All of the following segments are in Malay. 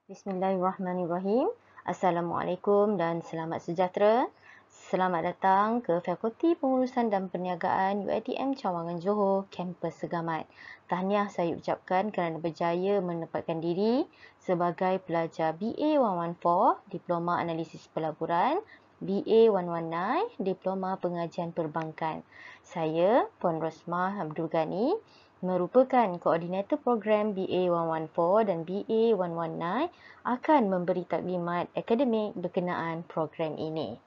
Bismillahirrahmanirrahim. Assalamualaikum dan selamat sejahtera. Selamat datang ke Fakulti Pengurusan dan Perniagaan UiTM Cawangan Johor, kampus Segamat. Tahniah saya ucapkan kerana berjaya menempatkan diri sebagai pelajar BA 114, Diploma Analisis Pelaburan, BA 119, Diploma Pengajian Perbankan. Saya, Puan Rosmah Abdul Ghani, merupakan koordinator program BA 114 dan BA 119 akan memberi taklimat akademik berkenaan program ini.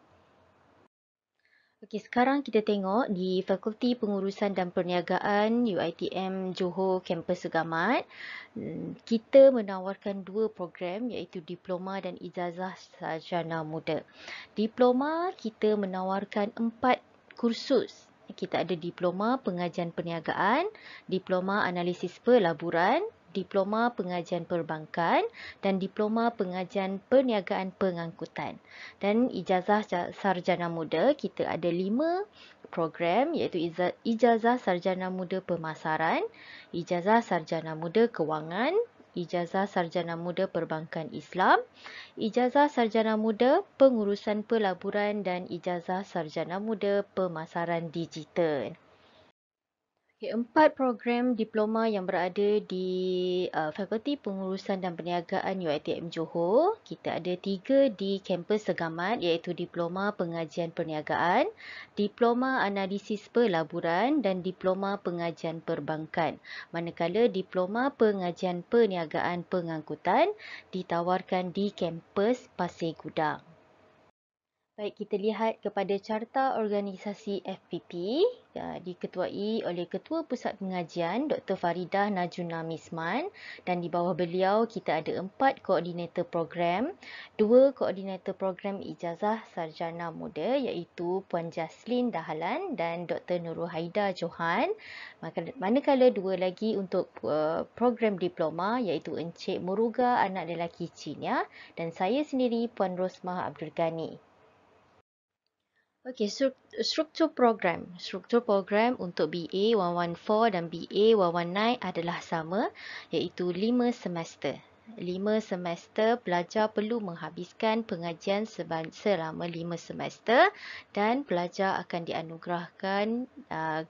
Okey, sekarang kita tengok di Fakulti Pengurusan dan Perniagaan UiTM Johor Kampus Segamat. Kita menawarkan dua program iaitu Diploma dan Ijazah Sarjana Muda. Diploma kita menawarkan 4 kursus. Kita ada Diploma Pengajian Perniagaan, Diploma Analisis Pelaburan, Diploma Pengajian Perbankan dan Diploma Pengajian Perniagaan Pengangkutan. Dan ijazah sarjana muda kita ada 5 program iaitu Ijazah Sarjana Muda Pemasaran, Ijazah Sarjana Muda Kewangan, Ijazah Sarjana Muda Perbankan Islam, Ijazah Sarjana Muda Pengurusan Pelaburan dan Ijazah Sarjana Muda Pemasaran Digital. Okay, 4 program diploma yang berada di Fakulti Pengurusan dan Perniagaan UiTM Johor. Kita ada 3 di kampus Segamat iaitu Diploma Pengajian Perniagaan, Diploma Analisis Pelaburan dan Diploma Pengajian Perbankan. Manakala Diploma Pengajian Perniagaan Pengangkutan ditawarkan di kampus Pasir Gudang. Baik, kita lihat kepada carta organisasi FPP diketuai oleh Ketua Pusat Pengajian Dr. Faridah Najuna Misman, dan di bawah beliau kita ada 4 koordinator program, 2 koordinator program Ijazah Sarjana Muda iaitu Puan Jaslin Dahalan dan Dr. Nurul Haida Johan. Manakala 2 lagi untuk program diploma iaitu Encik Muruga Anak Lelaki Cinia dan saya sendiri Puan Rosmah Abdul Ghani. Okey, struktur program. Struktur program untuk BA 114 dan BA 119 adalah sama iaitu 5 semester. 5 semester pelajar perlu menghabiskan pengajian selama 5 semester dan pelajar akan dianugerahkan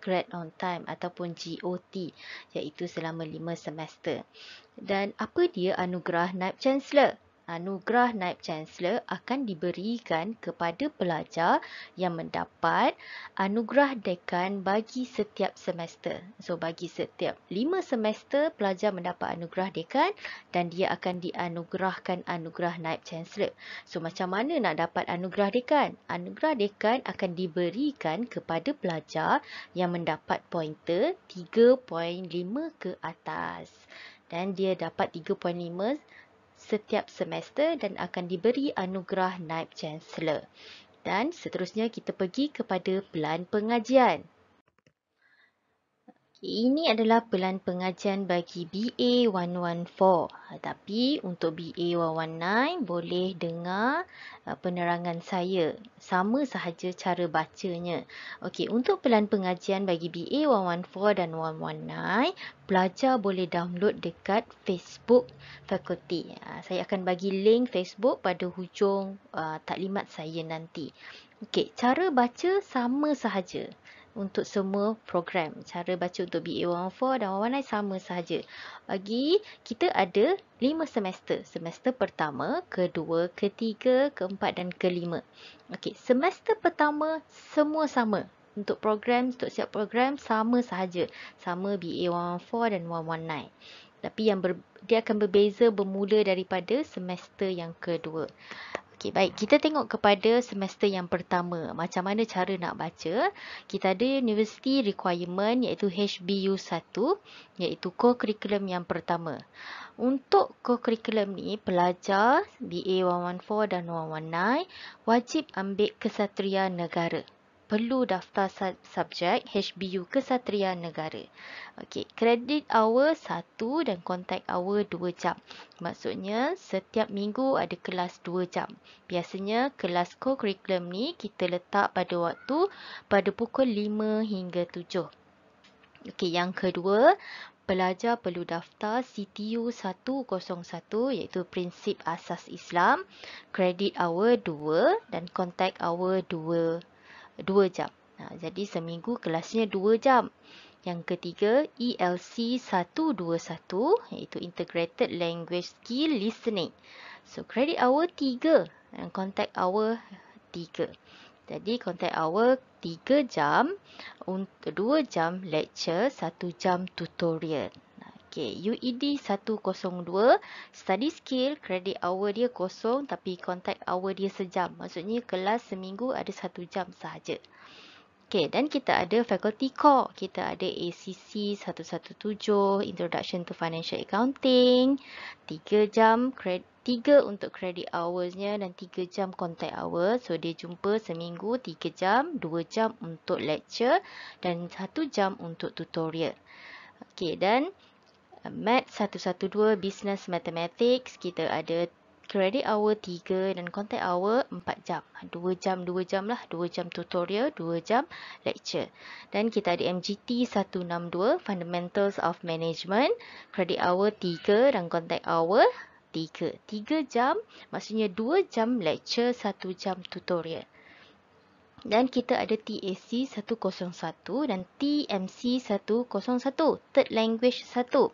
grade on time ataupun GOT iaitu selama 5 semester. Dan apa dia anugerah Naib Chancellor? Anugerah Naib Chancellor akan diberikan kepada pelajar yang mendapat anugerah dekan bagi setiap semester. So, bagi setiap 5 semester, pelajar mendapat anugerah dekan dan dia akan dianugerahkan anugerah Naib Chancellor. So, macam mana nak dapat anugerah dekan? Anugerah dekan akan diberikan kepada pelajar yang mendapat pointer 3.5 ke atas. Dan dia dapat 3.5 setiap semester dan akan diberi anugerah Naib Chancellor. Dan seterusnya kita pergi kepada pelan pengajian. Ini adalah pelan pengajian bagi BA 114. Tapi untuk BA 119 boleh dengar penerangan saya. Sama sahaja cara bacanya. Okey, untuk pelan pengajian bagi BA 114 dan 119, pelajar boleh download dekat Facebook fakulti. Saya akan bagi link Facebook pada hujung taklimat saya nanti. Okey, cara baca sama sahaja untuk semua program. Cara baca untuk BA 114 dan 119 sama sahaja. Bagi kita ada 5 semester. Semester pertama, kedua, ketiga, keempat dan kelima. Okey, semester pertama semua sama. Untuk program, untuk setiap program sama sahaja. Sama BA 114 dan 119. Tapi dia akan berbeza bermula daripada semester yang kedua. Okey, baik. Kita tengok kepada semester yang pertama. Macam mana cara nak baca. Kita ada University Requirement iaitu HBU 1, iaitu co-curriculum yang pertama. Untuk co-curriculum ni, pelajar BA 114 dan 119 wajib ambil Kesatria Negara. Perlu daftar subjek HBU Kesatria Negara. Okey, credit hour 1 dan contact hour 2 jam. Maksudnya setiap minggu ada kelas 2 jam. Biasanya kelas co-curriculum ni kita letak pada pukul 5 hingga 7. Okey, yang kedua, pelajar perlu daftar CTU 101 iaitu Prinsip Asas Islam, Credit Hour 2 dan Contact Hour 2 jam. Jadi seminggu kelasnya 2 jam. Yang ketiga, ELC 121 iaitu Integrated Language Skill Listening. So, credit hour 3 dan contact hour 3. Jadi, contact hour 3 jam, 2 jam lecture, 1 jam tutorial. Okay, UED 102, study skill, credit hour dia kosong tapi contact hour dia sejam. Maksudnya kelas seminggu ada 1 jam sahaja. Okay, dan kita ada faculty core. Kita ada ACC 117, Introduction to Financial Accounting, 3 jam, 3 untuk credit hoursnya dan 3 jam contact hour. So, dia jumpa seminggu 3 jam, 2 jam untuk lecture dan 1 jam untuk tutorial. Okay, dan Math 112, Business Mathematics, kita ada credit hour 3 dan contact hour 4 jam. 2 jam lah. 2 jam tutorial, 2 jam lecture. Dan kita ada MGT 162, Fundamentals of Management. Credit hour 3 dan contact hour 3. 3 jam, maksudnya 2 jam lecture, 1 jam tutorial. Dan kita ada TAC 101 dan TMC 101, Third Language 1.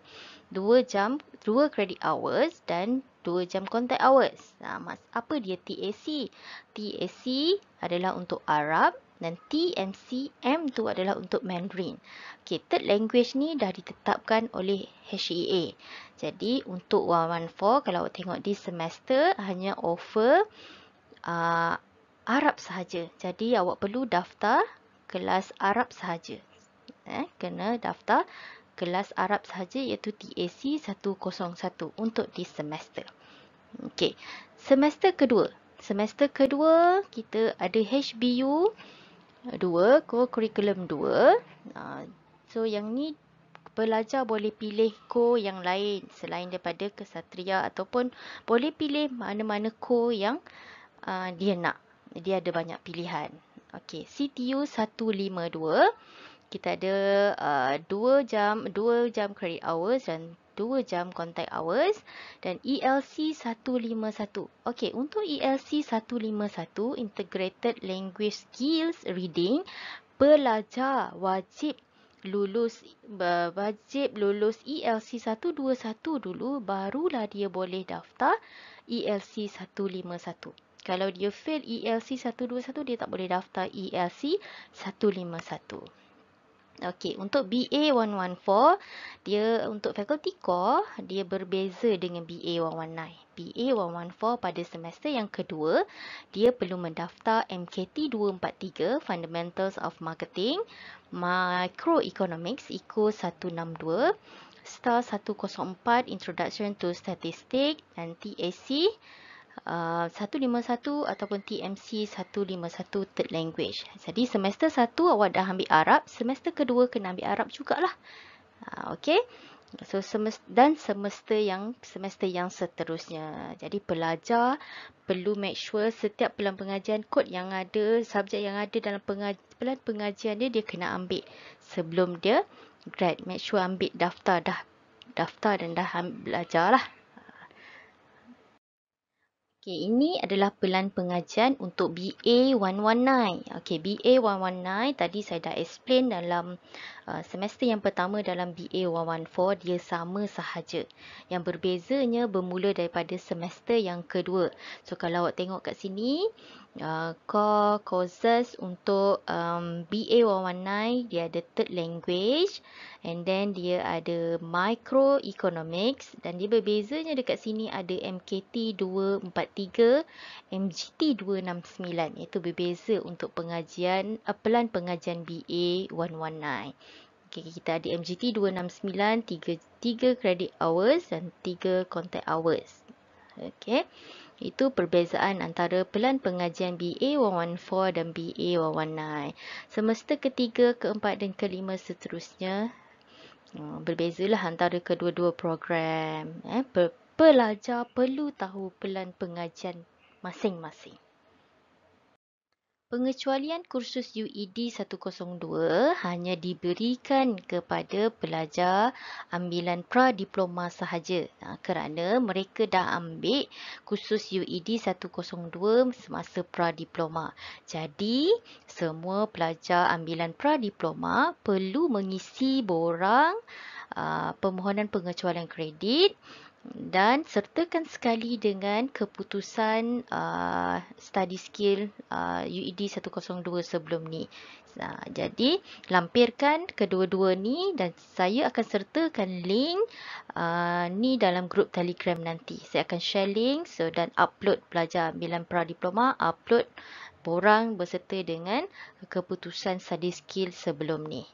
2 jam, 2 credit hours dan 2 jam contact hours. Apa dia TAC? TAC adalah untuk Arab dan TMC M tu adalah untuk Mandarin. Okay, third language ni dah ditetapkan oleh HEA. Jadi untuk 114 kalau awak tengok di semester hanya offer Arab sahaja. Jadi awak perlu daftar kelas Arab sahaja. Kena daftar kelas Arab sahaja iaitu TAC 101 untuk di semester. Okey. Semester kedua. Semester kedua kita ada HBU 2, core curriculum 2. So yang ni pelajar boleh pilih core yang lain selain daripada kesatria ataupun boleh pilih mana-mana core yang dia nak. Dia ada banyak pilihan. Okey, CTU 152. Kita ada 2 jam credit hours dan 2 jam contact hours dan ELC 151. Okey, untuk ELC 151 Integrated Language Skills Reading, pelajar wajib lulus ELC 121 dulu barulah dia boleh daftar ELC 151. Kalau dia fail ELC 121 dia tak boleh daftar ELC 151. Okey, untuk BA 114, dia untuk faculty core, dia berbeza dengan BA 119. BA 114 pada semester yang kedua, dia perlu mendaftar MKT 243, Fundamentals of Marketing, Microeconomics, ICO 162, STAR 104, Introduction to Statistics, dan TAC 151 ataupun TMC 151 Third Language. Jadi semester 1 awak dah ambil Arab, semester kedua kena ambil Arab jugalah. Okey. So semester yang seterusnya. Jadi pelajar perlu make sure setiap pelan pengajian kod yang ada, subjek yang ada dalam pelan pengajian dia kena ambil sebelum dia grad. Make sure ambil daftar dan dah belajar lah. Okey, ini adalah pelan pengajian untuk BA 119. Okey, BA 119 tadi saya dah explain dalam semester yang pertama dalam BA 114 dia sama sahaja. Yang berbezanya bermula daripada semester yang kedua. So kalau awak tengok kat sini, core courses untuk BA 119 dia ada third language and then dia ada microeconomics dan dia berbezanya dekat sini ada MKT 243, MGT 269 iaitu berbeza untuk pengajian pelan pengajian BA 119. Okay, kita ada MGT 269, 3 credit hours dan 3 contact hours. Okey. Itu perbezaan antara pelan pengajian BA 114 dan BA 119. Semester ketiga, keempat dan kelima seterusnya berbezalah antara kedua-dua program. Pelajar perlu tahu pelan pengajian masing-masing. Pengecualian kursus UED 102 hanya diberikan kepada pelajar ambilan pra-diploma sahaja kerana mereka dah ambil kursus UED 102 semasa pra-diploma. Jadi, semua pelajar ambilan pra-diploma perlu mengisi borang permohonan pengecualian kredit dan sertakan sekali dengan keputusan study skill UED 102 sebelum ni. Jadi, lampirkan kedua-dua ni dan saya akan sertakan link ni dalam grup Telegram nanti. Saya akan share link dan upload pelajar ambilan pra-diploma, upload borang berserta dengan keputusan study skill sebelum ni.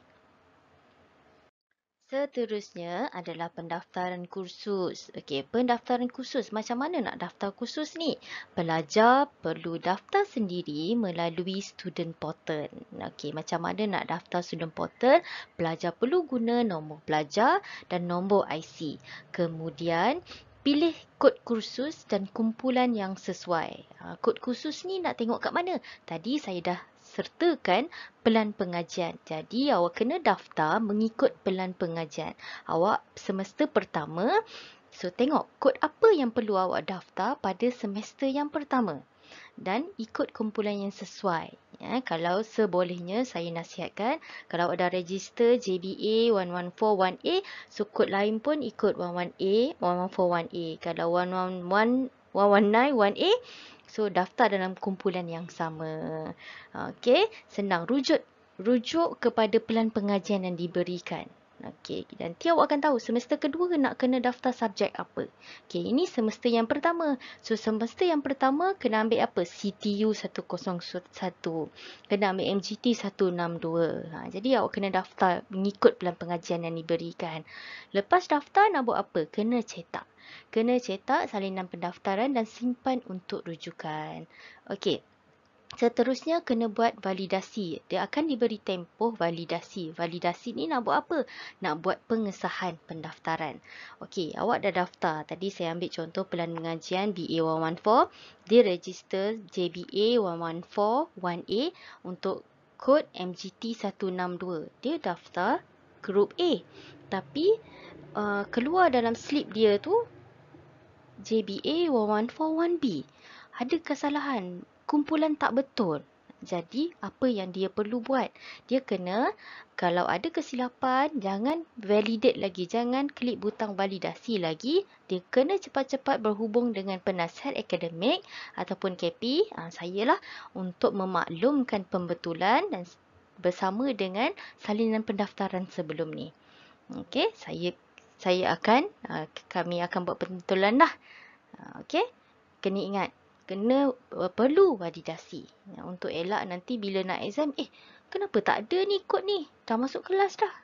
Seterusnya adalah pendaftaran kursus. Okey, pendaftaran kursus. Macam mana nak daftar kursus ni? Pelajar perlu daftar sendiri melalui student portal. Okey, macam mana nak daftar student portal? Pelajar perlu guna nombor pelajar dan nombor IC. Kemudian, pilih kod kursus dan kumpulan yang sesuai. Kod kursus ni nak tengok kat mana? Tadi saya dah sertakan pelan pengajian. Jadi, awak kena daftar mengikut pelan pengajian. Awak semester pertama, so tengok kod apa yang perlu awak daftar pada semester yang pertama. Dan ikut kumpulan yang sesuai. Kalau sebolehnya, saya nasihatkan, kalau awak dah register JBA 1141A, so kod lain pun ikut 11A, 1141A. Kalau 119 1A, so daftar dalam kumpulan yang sama. Okey, senang rujuk kepada pelan pengajian yang diberikan. Okey, nanti awak akan tahu semester kedua nak kena daftar subjek apa. Okey, ini semester yang pertama. So semester yang pertama kena ambil apa? CTU 101. Kena ambil MGT 162. Jadi awak kena daftar mengikut pelan pengajian yang diberikan. Lepas daftar nak buat apa? Kena cetak. Kena cetak salinan pendaftaran dan simpan untuk rujukan. Okey. Seterusnya kena buat validasi. Dia akan diberi tempoh validasi. Validasi ni nak buat apa? Nak buat pengesahan pendaftaran. Okey, awak dah daftar. Tadi saya ambil contoh pelan pengajian BA 114. Dia register JBA 114 1A untuk kod MGT 162. Dia daftar grup A. Tapi keluar dalam slip dia tu JBA 114 1B. Ada kesalahan. Kumpulan tak betul. Jadi, apa yang dia perlu buat? Dia kena, kalau ada kesilapan, jangan validate lagi. Jangan klik butang validasi lagi. Dia kena cepat-cepat berhubung dengan penasihat akademik ataupun KP, saya lah, untuk memaklumkan pembetulan dan bersama dengan salinan pendaftaran sebelum ni. Okey, kami akan buat pembetulan dah. Okey, kena ingat. Perlu validasi. Untuk elak nanti bila nak exam, kenapa tak ada ni kod ni? Dah masuk kelas dah.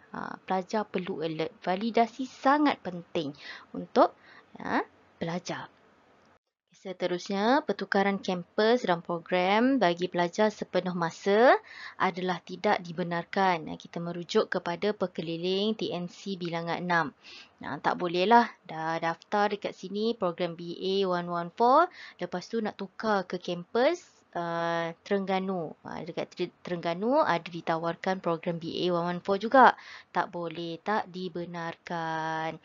Pelajar perlu alert. Validasi sangat penting untuk pelajar. Seterusnya, pertukaran kampus dan program bagi pelajar sepenuh masa adalah tidak dibenarkan. Kita merujuk kepada Pekeliling TNC Bilangan 6. Tak bolehlah dah daftar dekat sini program BA 114, lepas tu nak tukar ke kampus Terengganu. Dekat Terengganu ada ditawarkan program BA 114 juga. Tak boleh, tak dibenarkan.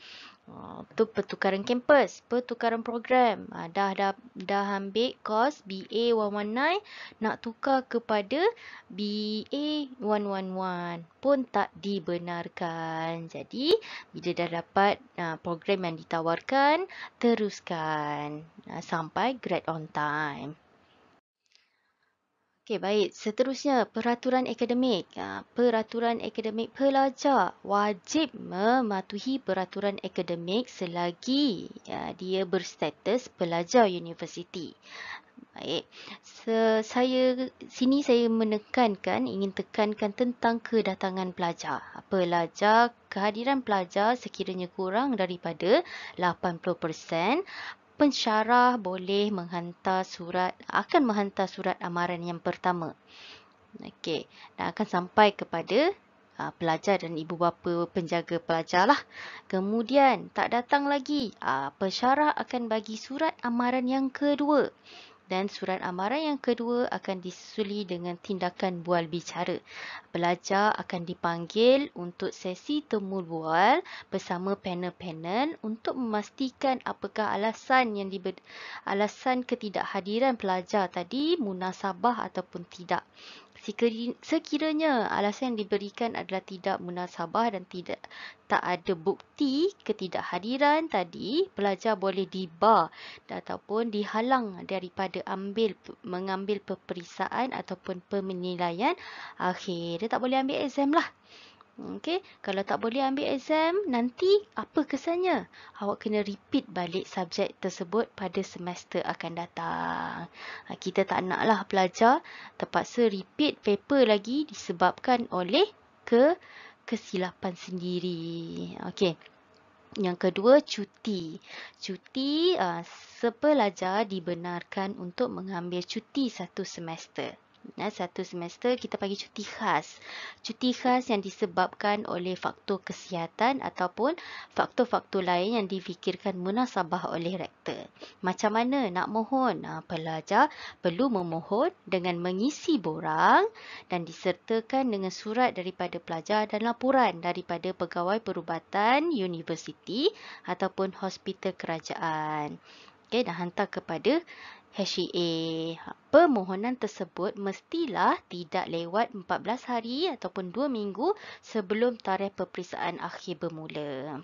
Itu pertukaran kampus, pertukaran program. Dah ambil kos BA 119, nak tukar kepada BA 111 pun tak dibenarkan. Jadi, bila dah dapat program yang ditawarkan, teruskan sampai grade on time. Okey, baik. Seterusnya, peraturan akademik. Peraturan akademik pelajar wajib mematuhi peraturan akademik selagi dia berstatus pelajar universiti. Baik. Saya ingin tekankan tentang kedatangan pelajar. Kehadiran pelajar sekiranya kurang daripada 80%, pensyarah boleh akan menghantar surat amaran yang pertama. Okey, dan akan sampai kepada pelajar dan ibu bapa penjaga pelajar lah. Kemudian tak datang lagi, pensyarah akan bagi surat amaran yang kedua. Dan surat amaran yang kedua akan disusuli dengan tindakan bual bicara. Pelajar akan dipanggil untuk sesi temu bual bersama panel-panel untuk memastikan apakah alasan ketidakhadiran pelajar tadi munasabah ataupun tidak. Sekiranya alasan yang diberikan adalah tidak munasabah dan tak ada bukti ketidakhadiran tadi, pelajar boleh dibar ataupun dihalang daripada mengambil peperiksaan ataupun penilaian akhir. Dia tak boleh ambil exam lah. Okey, kalau tak boleh ambil exam, nanti apa kesannya? Awak kena repeat balik subjek tersebut pada semester akan datang. Kita tak naklah pelajar terpaksa repeat paper lagi disebabkan oleh kesilapan sendiri. Okey. Yang kedua, cuti. Cuti, sepelajar dibenarkan untuk mengambil cuti satu semester. Satu semester kita bagi cuti khas. Cuti khas yang disebabkan oleh faktor kesihatan ataupun faktor-faktor lain yang difikirkan munasabah oleh rektor. Macam mana nak mohon? Pelajar perlu memohon dengan mengisi borang dan disertakan dengan surat daripada pelajar dan laporan daripada pegawai perubatan universiti ataupun hospital kerajaan. Okey, dan hantar kepada HEA. Permohonan tersebut mestilah tidak lewat 14 hari ataupun 2 minggu sebelum tarikh peperiksaan akhir bermula.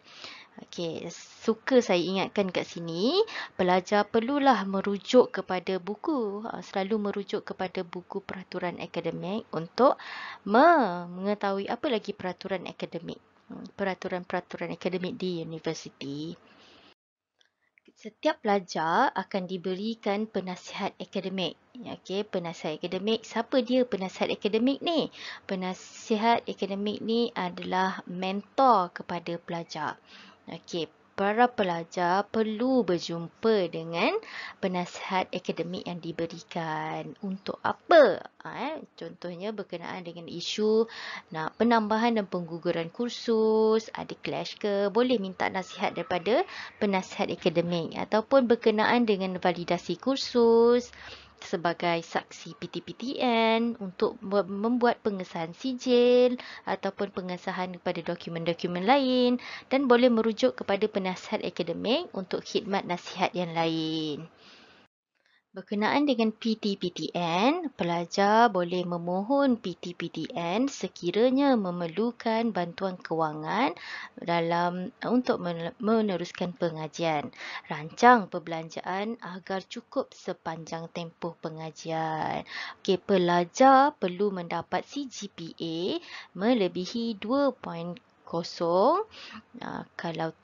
Okey, suka saya ingatkan kat sini, pelajar perlulah merujuk kepada buku, selalu merujuk kepada buku peraturan akademik untuk mengetahui apa lagi peraturan akademik, peraturan-peraturan akademik di universiti. Setiap pelajar akan diberikan penasihat akademik. Okey, penasihat akademik. Siapa dia penasihat akademik ni? Penasihat akademik ni adalah mentor kepada pelajar. Okey, para pelajar perlu berjumpa dengan penasihat akademik yang diberikan. Untuk apa? Contohnya berkenaan dengan isu penambahan dan pengguguran kursus, ada clash ke, boleh minta nasihat daripada penasihat akademik ataupun berkenaan dengan validasi kursus sebagai saksi PTPTN untuk membuat pengesahan sijil ataupun pengesahan kepada dokumen-dokumen lain dan boleh merujuk kepada penasihat akademik untuk khidmat nasihat yang lain. Berkenaan dengan PTPTN, pelajar boleh memohon PTPTN sekiranya memerlukan bantuan kewangan untuk meneruskan pengajian. Rancang perbelanjaan agar cukup sepanjang tempoh pengajian. Okey, pelajar perlu mendapat CGPA melebihi 2.0. Kalau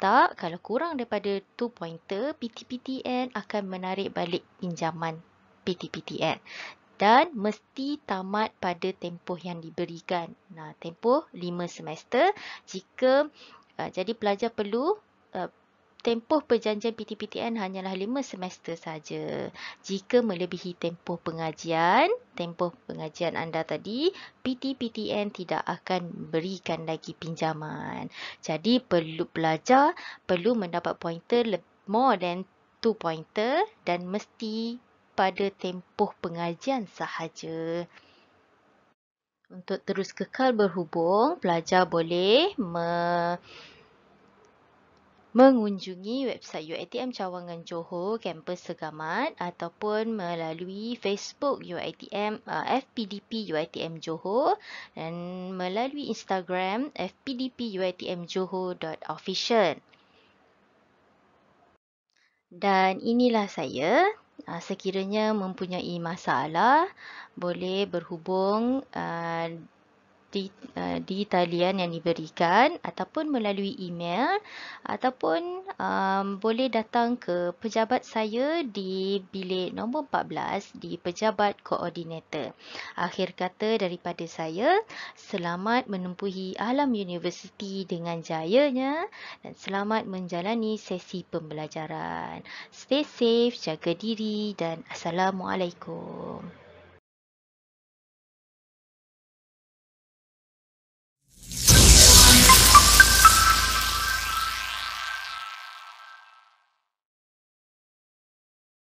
kurang daripada 2 pointer, PTPTN akan menarik balik pinjaman PTPTN dan mesti tamat pada tempoh yang diberikan. Tempoh 5 semester. Jadi pelajar perlu tempoh perjanjian PTPTN hanyalah 5 semester saja. Jika melebihi tempoh pengajian anda tadi, PTPTN tidak akan berikan lagi pinjaman. Jadi pelajar perlu mendapat pointer more than 2 pointer dan mesti pada tempoh pengajian sahaja. Untuk terus kekal berhubung, pelajar boleh mengunjungi website UiTM Cawangan Johor kampus Segamat ataupun melalui Facebook UiTM FPDP UiTM Johor dan melalui Instagram FPDP UiTM Johor.official. Dan inilah saya. Sekiranya mempunyai masalah, boleh berhubung di talian yang diberikan ataupun melalui email ataupun boleh datang ke pejabat saya di bilik nombor 14 di pejabat koordinator. Akhir kata daripada saya, selamat menempuhi alam universiti dengan jayanya dan selamat menjalani sesi pembelajaran. Stay safe, jaga diri dan Assalamualaikum.